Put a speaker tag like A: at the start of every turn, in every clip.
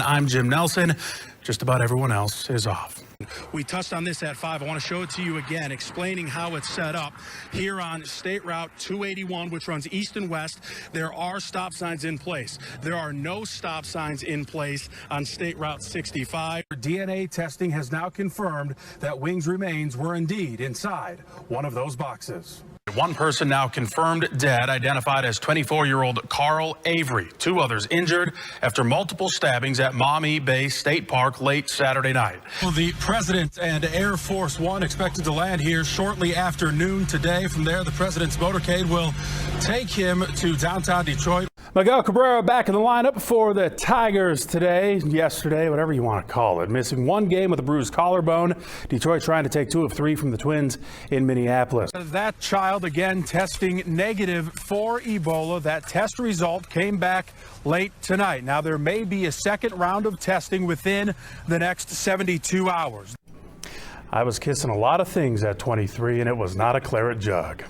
A: I'm Jim Nelson. Just about everyone else is off. We touched on this at 5. I want to show it to you again, explaining how it's set up here on State Route 281, which runs east and west. There are stop signs in place. There are no stop signs in place on State Route 65. DNA testing has now confirmed that Wing's remains were indeed inside one of those boxes. One person now confirmed dead, identified as 24-year-old Carl Avery. 2 others injured after multiple stabbings at Maumee Bay State Park late Saturday night. The President and Air Force One expected to land here shortly after noon today. From there, the President's motorcade will take him to downtown Detroit. Miguel Cabrera back in the lineup for the Tigers today, yesterday, whatever you want to call it. Missing 1 game with a bruised collarbone. Detroit trying to take 2 of 3 from the Twins in Minneapolis. That child again testing negative for Ebola. That test result came back late tonight. Now there may be a second round of testing within the next 72 hours. I was kissing a lot of things at 23 and it was not a claret jug.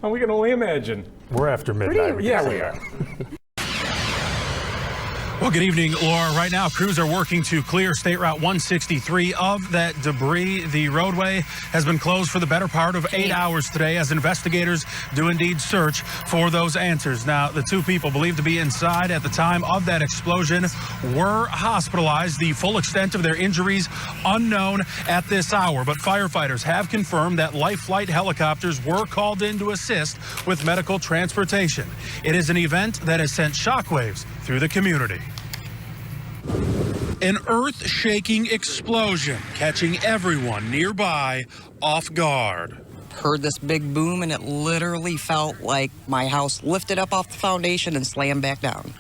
B: We can only imagine.
A: We're after midnight.
B: Yeah, we are.
A: Well, good evening, Laura. Right now, crews are working to clear State Route 163 of that debris. The roadway has been closed for the better part of 8 hours today as investigators do indeed search for those answers. Now, the 2 people believed to be inside at the time of that explosion were hospitalized. The full extent of their injuries unknown at this hour, but firefighters have confirmed that life flight helicopters were called in to assist with medical transportation. It is an event that has sent shockwaves through the community. An earth-shaking explosion catching everyone nearby off guard.
C: Heard this big boom and it literally felt like my house lifted up off the foundation and slammed back down.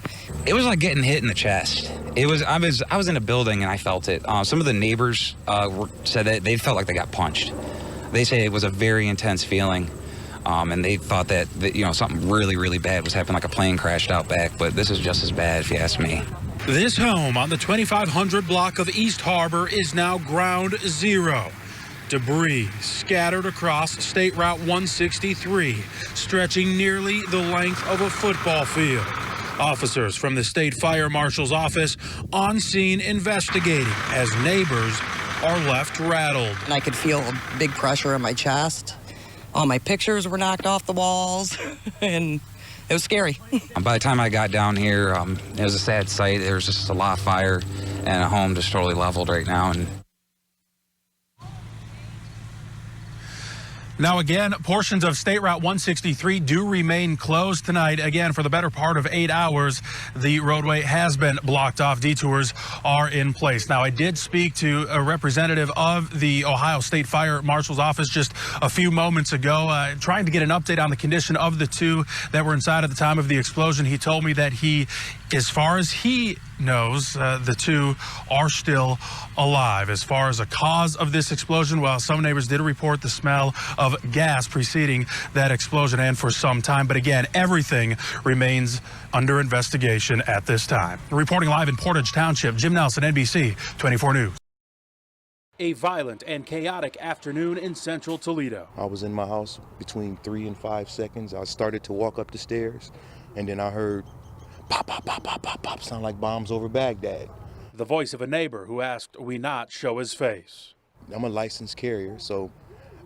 D: It was like getting hit in the chest. I was in a building and I felt it. Some of the neighbors said that they felt like they got punched. They say it was a very intense feeling. And they thought that something really, really bad was happening, like a plane crashed out back, but this is just as bad if you ask me.
A: This home on the 2500 block of East Harbor is now ground zero. Debris scattered across State Route 163, stretching nearly the length of a football field. Officers from the State Fire Marshal's office on scene investigating as neighbors are left rattled.
C: And I could feel a big pressure in my chest. All my pictures were knocked off the walls, and it was scary.
D: By the time I got down here, it was a sad sight. There was just a lot of fire and a home just totally leveled right now. And
A: now again, portions of State Route 163 do remain closed tonight. Again, for the better part of 8 hours, the roadway has been blocked off. Detours are in place. Now, I did speak to a representative of the Ohio State Fire Marshal's office just a few moments ago, trying to get an update on the condition of the 2 that were inside at the time of the explosion. He told me that as far as he knows, the 2 are still alive. As far as a cause of this explosion, well, some neighbors did report the smell of gas preceding that explosion and for some time. But again, everything remains under investigation at this time. Reporting live in Portage Township, Jim Nelson, NBC 24 News. A violent and chaotic afternoon in central Toledo.
E: I was in my house between 3 and 5 seconds. I started to walk up the stairs, and then I heard pop, pop, pop, pop, pop, pop, sound like bombs over Baghdad.
A: The voice of a neighbor who asked we not show his face.
E: I'm a licensed carrier, so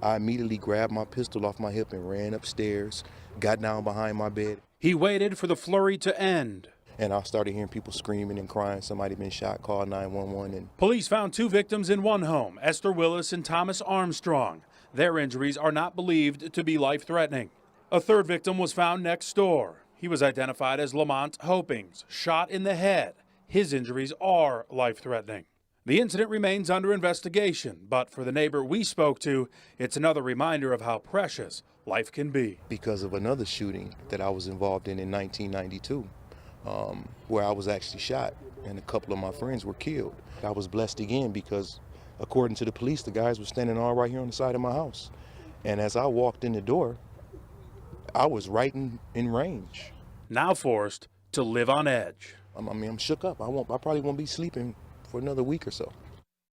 E: I immediately grabbed my pistol off my hip and ran upstairs, got down behind my bed.
A: He waited for the flurry to end.
E: And I started hearing people screaming and crying. Somebody been shot, called 911. And
A: police found 2 victims in one home, Esther Willis and Thomas Armstrong. Their injuries are not believed to be life-threatening. A 3rd victim was found next door. He was identified as Lamont Hopings, shot in the head. His injuries are life-threatening. The incident remains under investigation, but for the neighbor we spoke to, it's another reminder of how precious life can be.
E: Because of another shooting that I was involved in 1992, where I was actually shot and a couple of my friends were killed. I was blessed again because, according to the police, the guys were standing all right here on the side of my house. And as I walked in the door, I was right in range.
A: Now forced to live on edge.
E: I'm shook up. I probably won't be sleeping for another week or so.